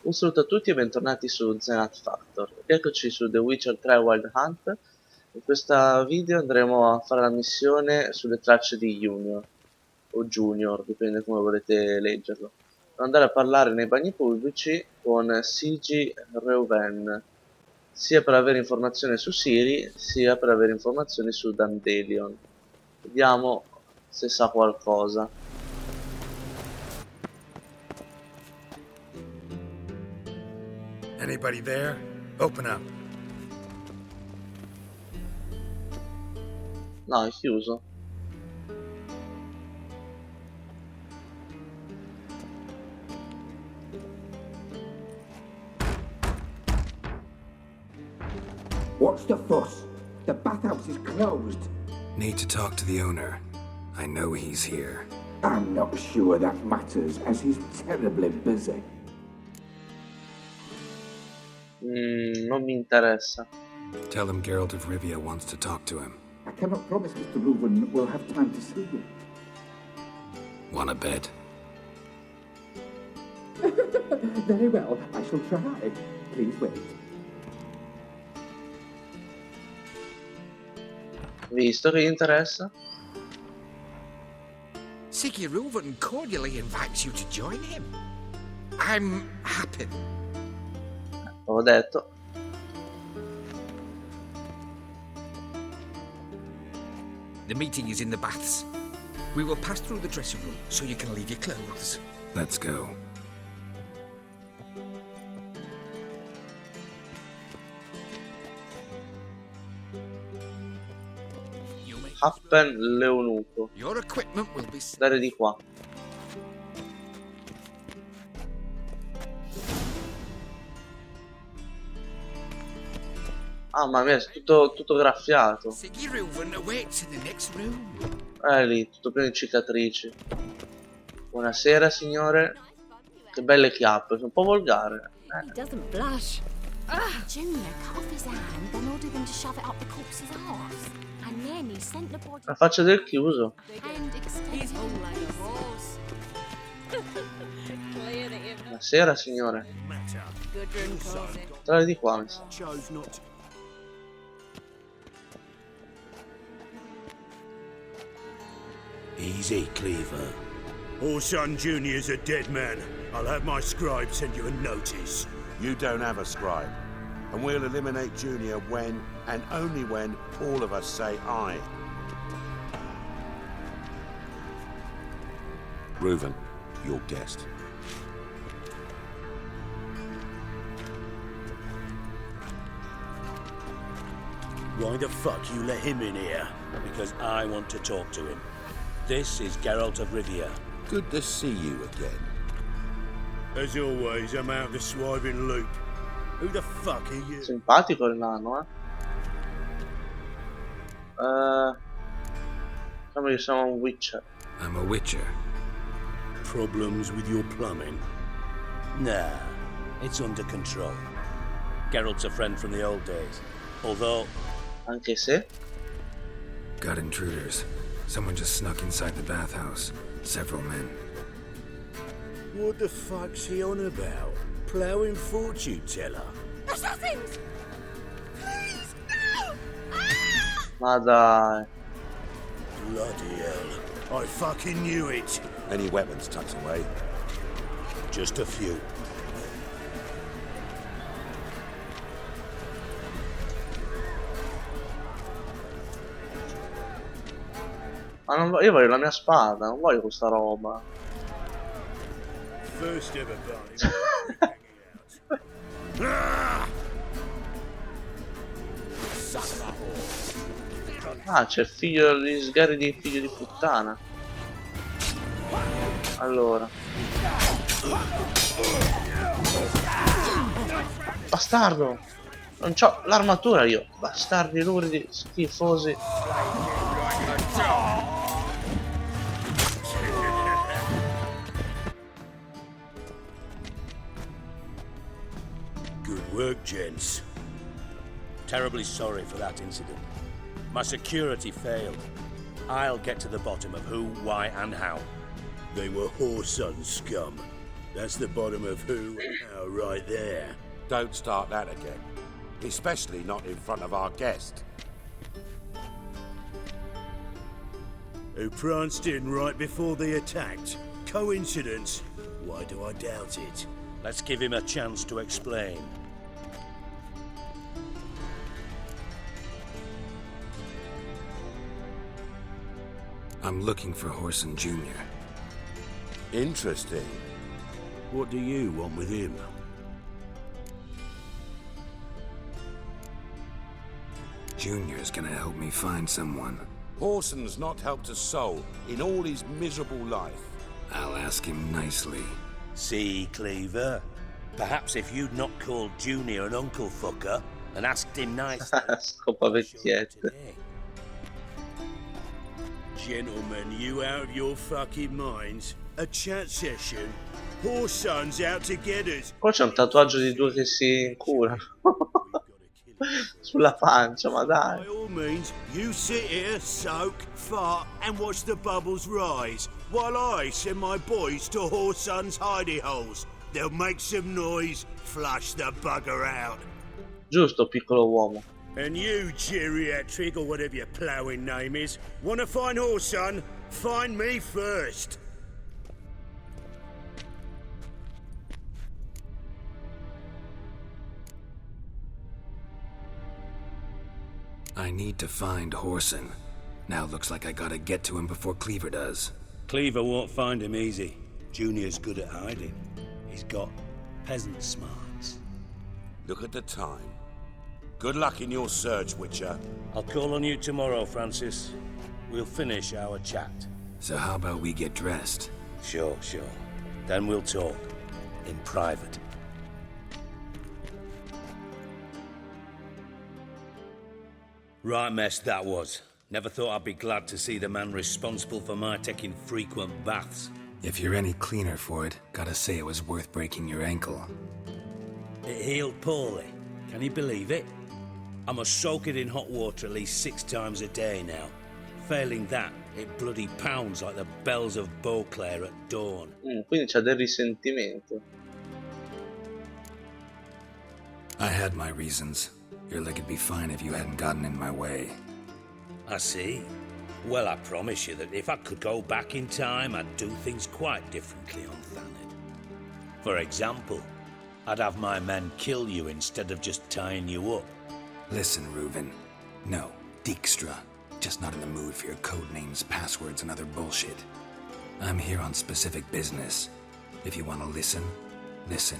Un saluto a tutti e bentornati su Zenith Factor. Eccoci su The Witcher 3 Wild Hunt. In questo video andremo a fare la missione sulle tracce di Junior o Junior, dipende come volete leggerlo. Andare a parlare nei bagni pubblici con Sigi Reuven, sia per avere informazioni su Siri, sia per avere informazioni su Dandelion. Vediamo se sa qualcosa. Anybody there? Open up. No, è chiuso. What's the fuss? The bathhouse is closed. Need to talk to the owner. I know he's here. I'm not sure that matters, as he's terribly busy. Non mi interessa. Tell him Geralt of Rivia wants to talk to him. I cannot promise Mr. Reuven will have time to see you. Want a bed? Very well, I shall try. Please wait. Visto che gli interessa? Siggy Reuven cordially invites you to join him. I'm happy. Ho detto. The meeting is in the baths. We will pass through the dressing room so you can leave your clothes. Let's go. Happen l'eunuco. Your equipment will be... Dare di qua. Ah, ma mia, è tutto graffiato. Siggy Reuven awaits in the next room. Lì, tutto pieno di cicatrici. Buonasera, signore. Che belle chiappe, sono un po' volgare. He doesn't blush. Junior cut off his hand, then ordered them to shove it up the corpse's arse. And then he sent the body La faccia del chiuso. and extended him like a horse. Buonasera, signore. Dare di qua, mi sa. Easy, Cleaver. Orson Jr.'s a dead man. I'll have my scribe send you a notice. You don't have a scribe, and we'll eliminate Junior when, and only when, all of us say aye. Reuven, your guest. Why the fuck you let him in here? Because I want to talk to him. This is Geralt of Rivia. Good to see you again. As always, I'm out the swiving loop. Who the fuck are you? Simpatico il nano, Diciamo che siamo un Witcher. I'm a witcher. Problems with your plumbing? Nah, it's under control. Geralt's a friend from the old days. Although, Anche se. Got intruders. Someone just snuck inside the bathhouse. Several men. What the fuck's he on about? Ploughing fortune teller? Assassins! Please, no! Ma dai. Bloody hell. I fucking knew it. Any weapons tucked away? Just a few. Ma non io voglio la mia spada, non voglio questa roba. First ever bunny. Ah, c'è il figlio di sgari di figlio di puttana. Allora. Bastardo! Non c'ho l'armatura io. Bastardi luridi, schifosi. Good work, gents. terribly sorry for that incident. My security failed. I'll get to the bottom of who, why, and how. They were whoreson scum. That's the bottom of who and how right there. Don't start that again. Especially not in front of our guest. Who pranced in right before they attacked. Coincidence? Why do I doubt it? Let's give him a chance to explain. I'm looking for Horson Jr. Interesting. What do you want with him? Junior's gonna help me find someone. Horson's not helped a soul in all his miserable life. I'll ask him nicely. See, Cleaver? Perhaps if you'd not called Junior an uncle fucker and asked him nicely... Scopa vecchiette. today. Gentlemen, you out of your fucking minds? A chat session? Horson's out to get us. Poi c'è un tatuaggio di due che si incurano. Sulla pancia, ma dai. By all means, you sit here, soak, fart, and watch the bubbles rise, while I send my boys to Horson's hidey holes. They'll make some noise, flush the bugger out. Giusto, piccolo uomo. And you, geriatric, or whatever your ploughing name is, wanna find Horson? Find me first. I need to find Horson. Now looks like I gotta get to him before Cleaver does. Cleaver won't find him easy. Junior's good at hiding. He's got peasant smarts. Look at the time. Good luck in your search, Witcher. I'll call on you tomorrow, Francis. We'll finish our chat. So how about we get dressed? Sure. Then we'll talk. In private. Right mess that was. Never thought I'd be glad to see the man responsible for my taking frequent baths. If you're any cleaner for it, gotta say it was worth breaking your ankle. It healed poorly. Can you believe it? I must soak it in hot water at least 6 times a day now. Failing that, it bloody pounds like the bells of Beauclair at dawn. Quindi c'ha del risentimento. I had my reasons. Your leg would be fine if you hadn't gotten in my way. I see. Well, I promise you that if I could go back in time, I'd do things quite differently on Thanedd. For example, I'd have my men kill you instead of just tying you up. Listen, Reuven. No, Dijkstra. Just not in the mood for your code names, passwords, and other bullshit. I'm here on specific business. If you want to listen, listen.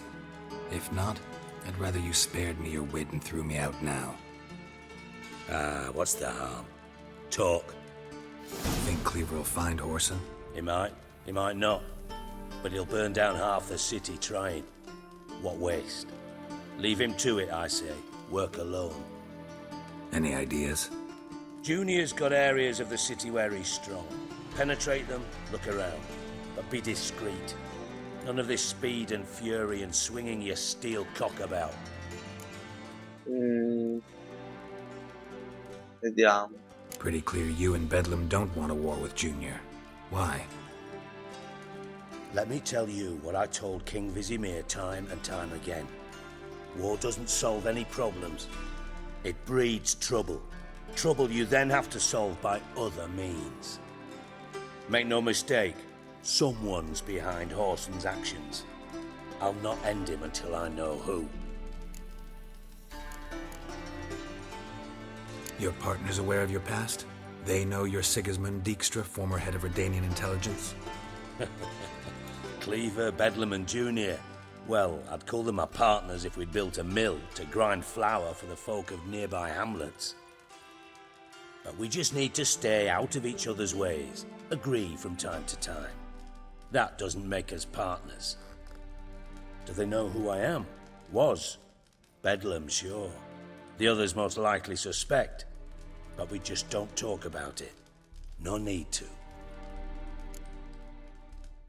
If not, I'd rather you spared me your wit and threw me out now. What's the harm? Talk. Think Cleaver will find Horson? He might not. But he'll burn down half the city trying. What waste? Leave him to it, I say. Work alone. Any ideas? Junior's got areas of the city where he's strong. Penetrate them, look around. But be discreet. None of this speed and fury and swinging your steel cock about. Vediamo. Pretty clear you and Bedlam don't want a war with Junior. Why? Let me tell you what I told King Vizimir time and time again. War doesn't solve any problems. It breeds trouble. Trouble you then have to solve by other means. Make no mistake, someone's behind Horson's actions. I'll not end him until I know who. Your partner's aware of your past? They know you're Sigismund Dijkstra, former head of Redanian intelligence? Cleaver, Bedlam and Junior. Well, I'd call them my partners if we'd built a mill to grind flour for the folk of nearby hamlets. But we just need to stay out of each other's ways, agree from time to time. That doesn't make us partners. Do they know who I am? Was. Bedlam, sure. The others most likely suspect, but we just don't talk about it. No need to.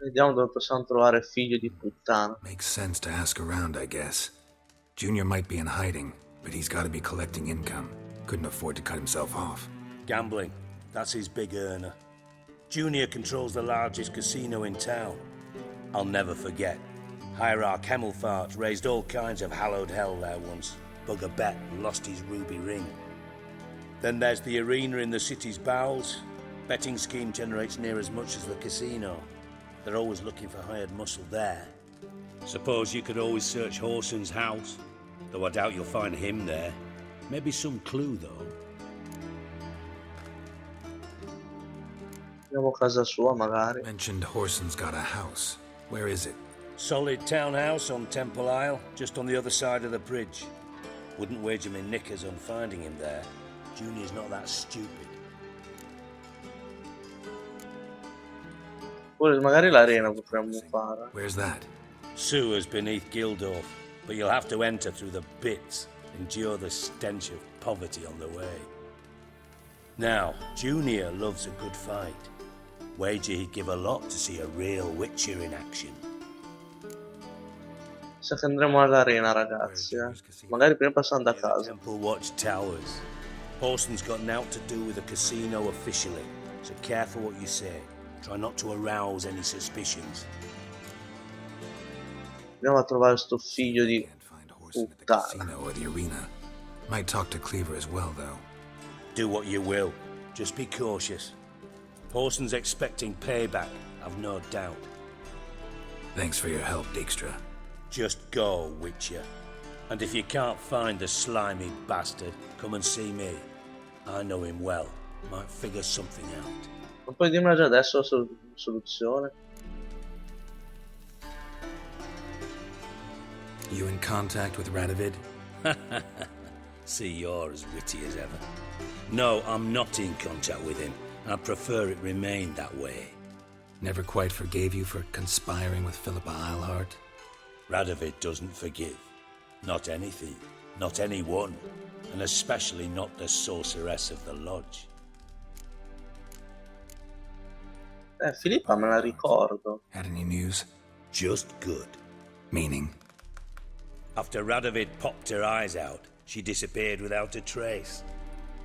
Vediamo dove possiamo trovare figlio di puttana. Makes sense to ask around, I guess. Junior might be in hiding, but he's got to be collecting income. Couldn't afford to cut himself off. Gambling. That's his big earner. Junior controls the largest casino in town. I'll never forget. Hierarch Hemmelfart raised all kinds of hallowed hell there once. Bugger bet and lost his ruby ring. Then there's the arena in the city's bowels. Betting scheme generates near as much as the casino. They're always looking for hired muscle there. Suppose you could always search Horson's house, though I doubt you'll find him there. Maybe some clue, though. Andiamo a casa sua, magari. Mentioned Horson's got a house. Where is it? Solid townhouse on Temple Isle, just on the other side of the bridge. Wouldn't wager me knickers on finding him there. Junior's not that stupid. Pure magari l'arena potremmo fare. Where's that? Sewers beneath Gildorf, but you'll have to enter through the bits, endure the stench of poverty on the way. Now, Junior loves a good fight. Wager he'd give a lot to see a real Witcher in action. Sa che andremo all'arena, ragazzi, Magari prima passando a casa. Temple Watch Towers. Horson's got nought to do with the casino officially, so careful what you say. Try not to arouse any suspicions. Andiamo a trovare sto figlio di Can't find Horson at the puttana. casino or the arena. Might talk to Cleaver as well, though. Do what you will. Just be cautious. Horson's expecting payback, I've no doubt. Thanks for your help, Dijkstra. Just go, Witcher. And if you can't find the slimy bastard, come and see me. I know him well. Might figure something out. Non puoi dirmi già adesso la soluzione? You in contact with Radovid? See, you're as witty as ever. No, I'm not in contact with him. I prefer it remained that way. Never quite forgave you for conspiring with Philippa Eilhart? Radovid doesn't forgive. Not anything. Not anyone. And especially not the sorceress of the lodge. Filippa me la ricordo. Had any news? Just good. Meaning? After Radovid popped her eyes out, she disappeared without a trace.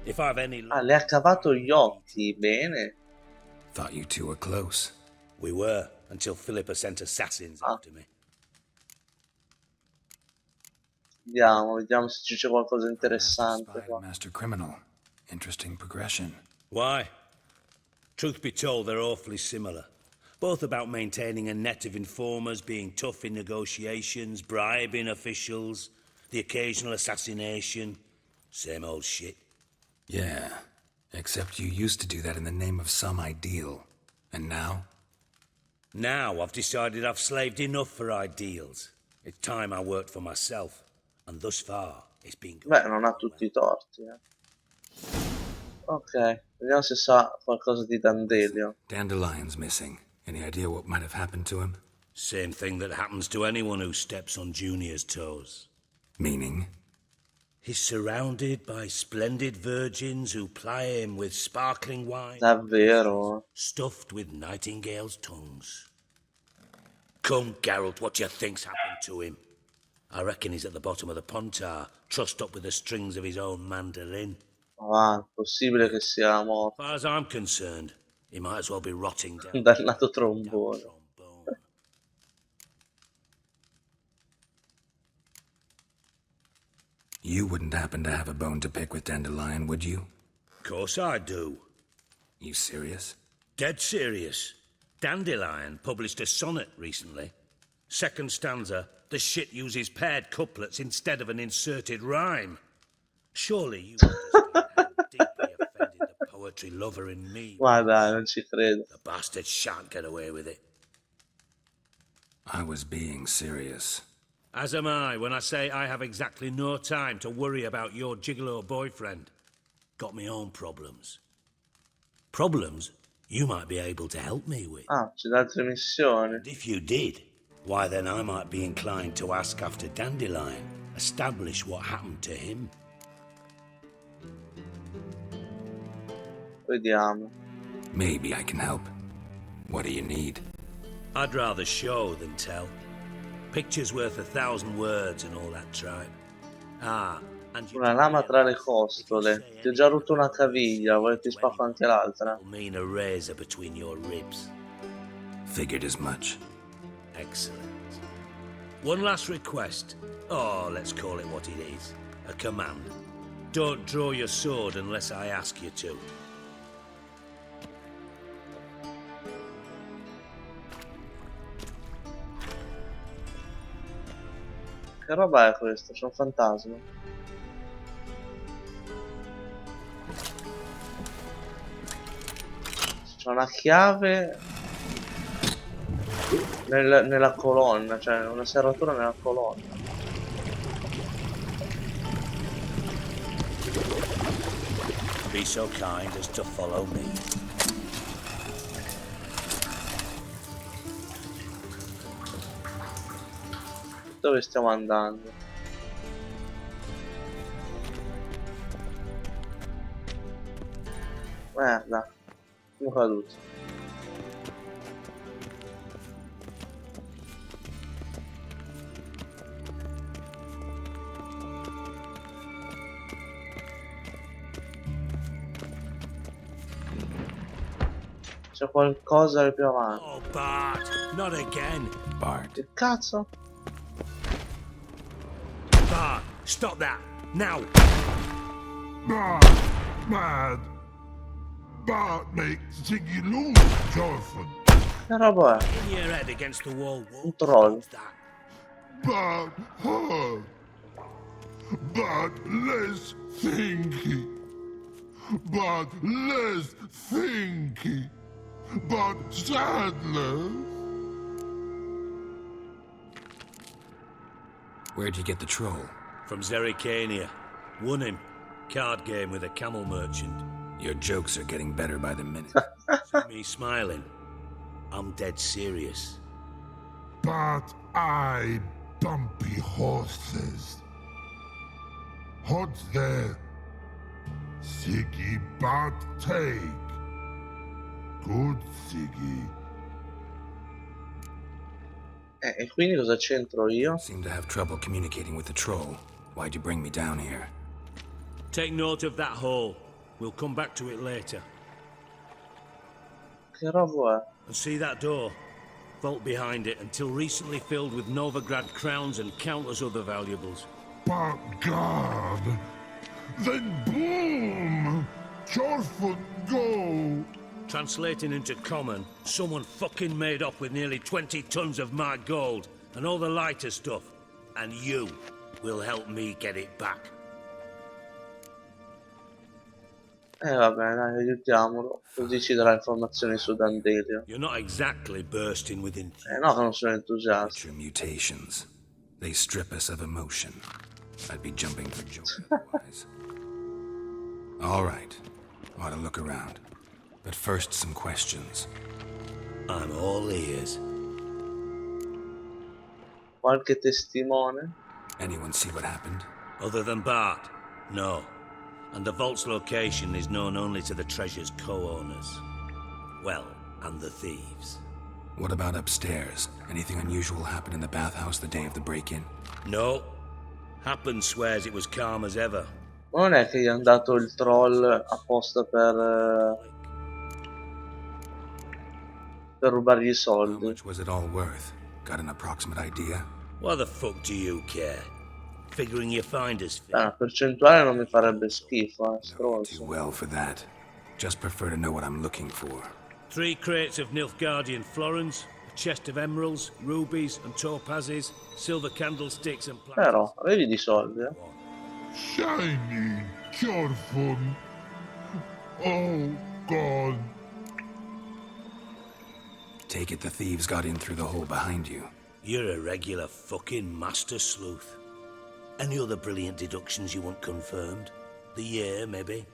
If I've any luck... Ah, le ha cavato gli occhi, bene. Thought you two were close. We were, until Philippa sent assassins after me. Vediamo se ci c'è qualcosa di interessante Spy qua. master criminal. Interesting progression. Why? Truth be told, they're awfully similar. Both about maintaining a net of informers, being tough in negotiations, bribing officials, the occasional assassination. Same old shit. Yeah, except you used to do that in the name of some ideal. And now? Now I've decided I've slaved enough for ideals. It's time I worked for myself. And thus far, it's been good. Beh, non ha tutti i torti, Ok, vediamo se sa qualcosa di Dandelio. Dandelion's missing. Any idea what might have happened to him? Same thing that happens to anyone who steps on Junior's toes. Meaning? He's surrounded by splendid virgins who ply him with sparkling wine. Davvero? Stuffed with nightingales' tongues. Come, Geralt, what do you think's happened to him? I reckon he's at the bottom of the Pontar, trussed up with the strings of his own mandolin. Ah, possibile che sia morto. As far as I'm concerned, he might as well be rotting down. Dannato trombone. Trombone. You wouldn't happen to have a bone to pick with Dandelion, would you? Course I do. You serious? Dead serious. Dandelion published a sonnet recently. Second stanza, the shit uses paired couplets instead of an inserted rhyme. Surely you understand how deeply offended the poetry lover in me. Ma dai, non ci credo. The bastard shan't get away with it. I was being serious. As am I when I say I have exactly no time to worry about your gigolo boyfriend. Got me own problems. Problems you might be able to help me with. Ah, c'è da altre missioni. And if you did, why then I might be inclined to ask after Dandelion, establish what happened to him. Vediamo. Maybe I can help. What do you need? I'd rather show than tell. Pictures worth 1,000 words and all that tribe. Ah, and you Una lama tra le costole. Ti ho già rotto una caviglia, vuoi che ti spacco anche l'altra? will mean a razor between your ribs. Figured as much. Excellent. One last request. Oh, let's call it what it is. A command. Don't draw your sword unless I ask you to. Che roba è questa? C'è un fantasma. C'è una chiave nella colonna, cioè una serratura nella colonna. Be so kind as to follow me. Dove stiamo andando? Merda, sono caduto. C'è qualcosa più avanti. Oh, Bart, not again. Bart. Che cazzo? Bart, stop that, now. Mad. Bart makes Ziggy lose, Jonathan. Che roba è? In your head against the wall. Un troll. Stop that. Bart hurt. Bart less thinky. Bart less thinky. Bart sadness. Where'd you get the troll? From Zerrikania. Won him. Card game with a camel merchant. Your jokes are getting better by the minute. See me smiling? I'm dead serious. But I bumpy horses. Hod's there. Siggy but take. Good Siggy. E quindi cosa c'entro io? Seem to have trouble communicating with the troll. Why'd you bring me down here? Take note of that hole. We'll come back to it later. Che roba è? And see that door? Vault behind it, until recently filled with Novigrad crowns and countless other valuables. But God. Then boom! Chorfoot go! Translating into common, someone fucking made off with nearly 20 tons of my gold and all the lighter stuff. And you will help me get it back. Vabbè, dai, aiutiamolo. Così ci darà informazioni su Dandelio. You're not exactly bursting with enthusiasm. No, che non sono entusiasta. Your mutations. They strip us of emotion. I'd be jumping for joy otherwise. All right. Ought to look around. But first, some questions. I'm all ears. Qualche testimone? Anyone see what happened? Other than Bart? No. And the vault's location is known only to the treasure's co-owners. Well, and the thieves. What about upstairs? Anything unusual happen in the bathhouse the day of the break-in? No. Happen swears it was calm as ever. Non è che gli hanno dato il troll apposta per rubargli i How soldi. much was it all worth? Got an approximate idea? Why the fuck do you care? Figuring you find us fit. La percentuale non mi farebbe schifo, Too stronzo. well for that. Just prefer to know what I'm looking for. 3 crates of Nilfgaardian florins, a chest of emeralds, rubies and topazes, silver candlesticks and Però, avevi di soldi, eh? Shiny Chorfun. Oh, God. Take it the thieves got in through the hole behind you. You're a regular fucking master sleuth. Any other brilliant deductions you want confirmed? The year, maybe?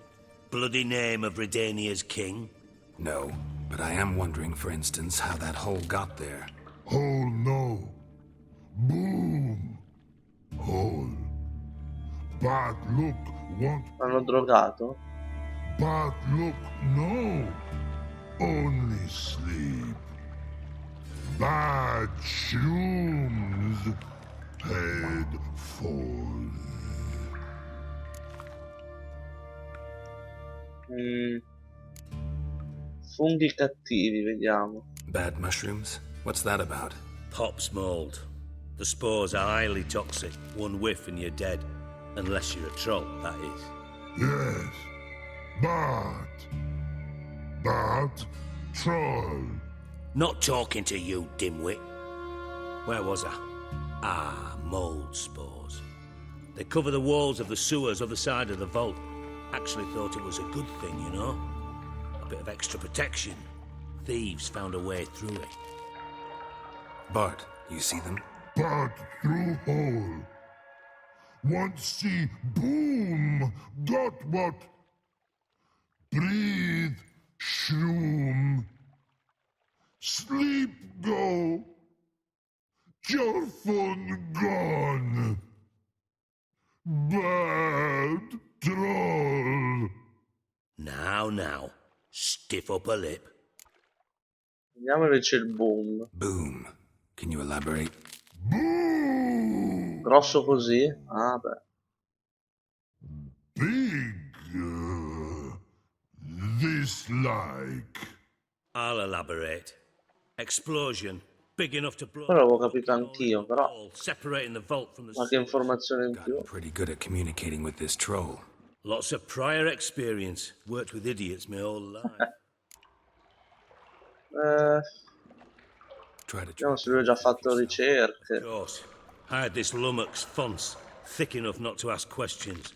Bloody name of Redania's king? No, but I am wondering, for instance, how that hole got there. Hole no. Boom. Hole. But look, want. Hanno drogato? But look, no. Only sleep. Bad shrooms. Head falls. Funghi cattivi, vediamo. Bad mushrooms? What's that about? Pop's mold. The spores are highly toxic. One whiff and you're dead. Unless you're a troll, that is. Yes. But troll. Not talking to you, dimwit. Where was I? Ah, mold spores. They cover the walls of the sewers other side of the vault. Actually thought it was a good thing, you know? A bit of extra protection. Thieves found a way through it. Bart, you see them? But through hole. Once see boom. Got what? Breathe. Shroom. Sleep go. Your fun gone. Bad troll. Now. Stiff upper lip. Vediamo invece il boom. Boom. Can you elaborate? Boo! Grosso così? Ah, beh. Big. This like. I'll elaborate. Explosion. Big enough to blow... Quello l'avevo capito anch'io, però... wall, separating the vault from the Qualche sewers. informazione in più. Gotten pretty good at communicating with this troll. Lots of prior experience. Worked with idiots my whole life. Try to Vediamo se lui ha già fatto Of ricerche. course. I had this lummox fonce, thick enough not to ask questions.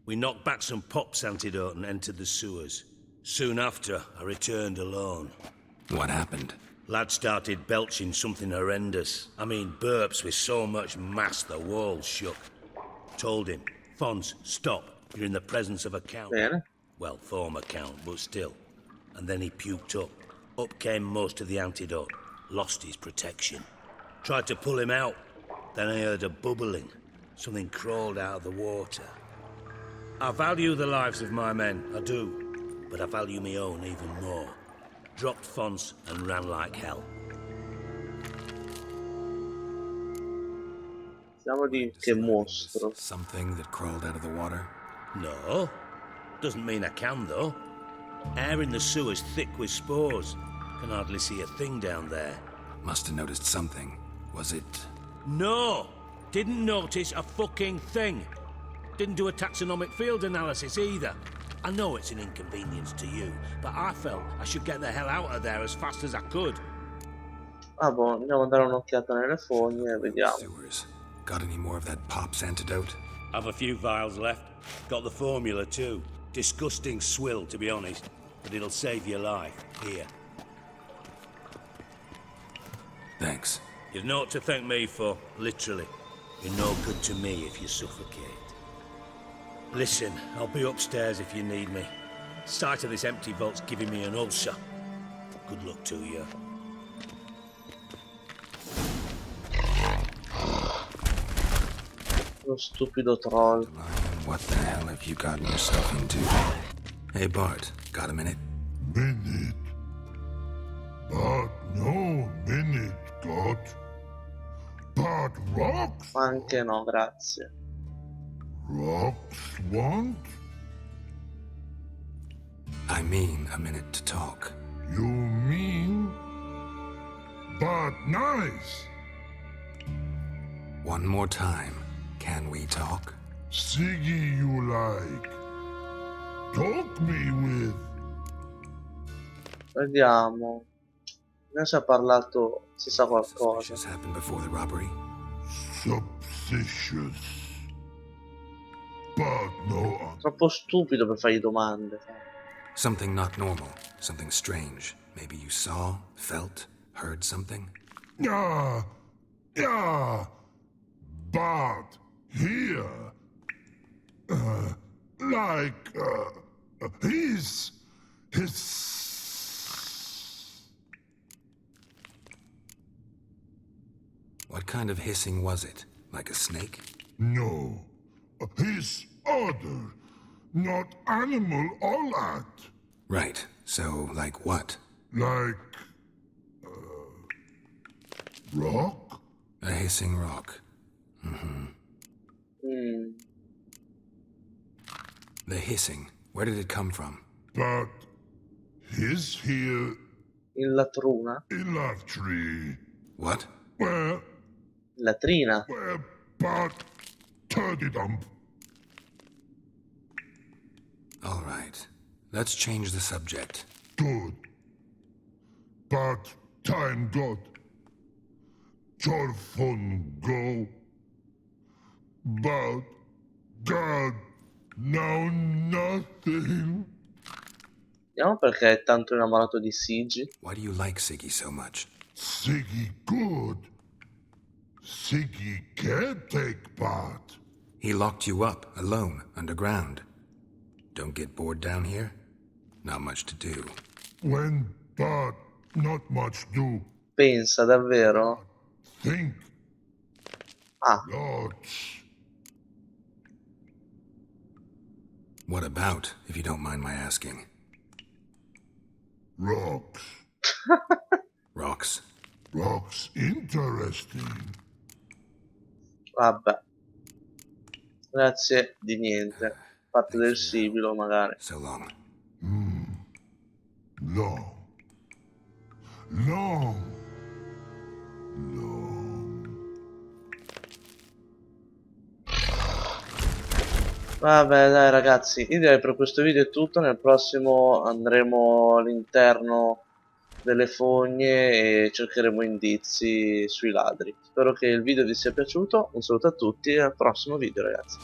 We knocked back some pops antidote and entered the sewers. Soon after, I returned alone. What happened? Lad started belching something horrendous. I mean, burps with so much mass the walls shook. Told him, Fons, stop. You're in the presence of a count. Bene. Well, former count, but still. And then he puked up. Up came most of the antidote. Lost his protection. Tried to pull him out. Then I heard a bubbling. Something crawled out of the water. I value the lives of my men, I do. But I value my own even more. Dropped Fons and ran like hell. Vediamo di che mostro. Something that crawled out of the water? No. Doesn't mean I can, though. Air in the sewer's thick with spores. Can hardly see a thing down there. Must have noticed something. Was it... No! Didn't notice a fucking thing. Didn't do a taxonomic field analysis either. I know it's an inconvenience to you, but I felt I should get the hell out of there as fast as I could. Ah, boh, andiamo a dare un'occhiata nelle fogne e vediamo. Sewers. Got any more of that Pop's antidote? Have a few vials left. Got the formula too. Disgusting swill, to be honest. But it'll save your life. Here. Thanks. You've naught to thank me for, literally. You're no good to me if you suffocate. Listen, I'll be upstairs if you need me. Sight of this empty vault's giving me an ulcer. Good luck to you. Lo stupido troll. What the hell have you gotten yourself into? Hey, Bart, got a minute? Minute. But no minute got. But rocks. Anche no, grazie. Rocks want? I mean a minute to talk. You mean? But nice. One more time. Can we talk? Siggy you like. Talk me with. Vediamo. Ne si è parlato, si sa qualcosa. Suspicious happened before the robbery? Suspicious. But no. Troppo stupido per fargli domande. Something not normal. Something strange. Maybe you saw, felt, heard something? Yeah. But here. His. What kind of hissing was it? Like a snake? No. His other. Not animal all at. Right. So, like what? Like. Rock? A hissing rock. The hissing. Where did it come from? But. His here. In latruna. In that tree. What? Well. Latrina. Where but turdy-dump. All right, let's change the subject. Good. But time got. Torfon go. But God, now nothing. Vediamo perché è tanto innamorato di Sigi. Why do you like Siggy so much? Siggy good. Siggy can't take part. He locked you up, alone, underground. Don't get bored down here? Not much to do. When but not much do. Pensa davvero? Think Ah, lots. What about, if you don't mind my asking? Rocks. Rocks? Rocks interesting. vabbè. Grazie di niente. Parte del sibilo magari. So long. Long. Long. Long. Vabbè dai ragazzi, io direi per questo video è tutto. Nel prossimo andremo all'interno delle fogne e cercheremo indizi sui ladri. Spero che il video vi sia piaciuto, un saluto a tutti e al prossimo video ragazzi.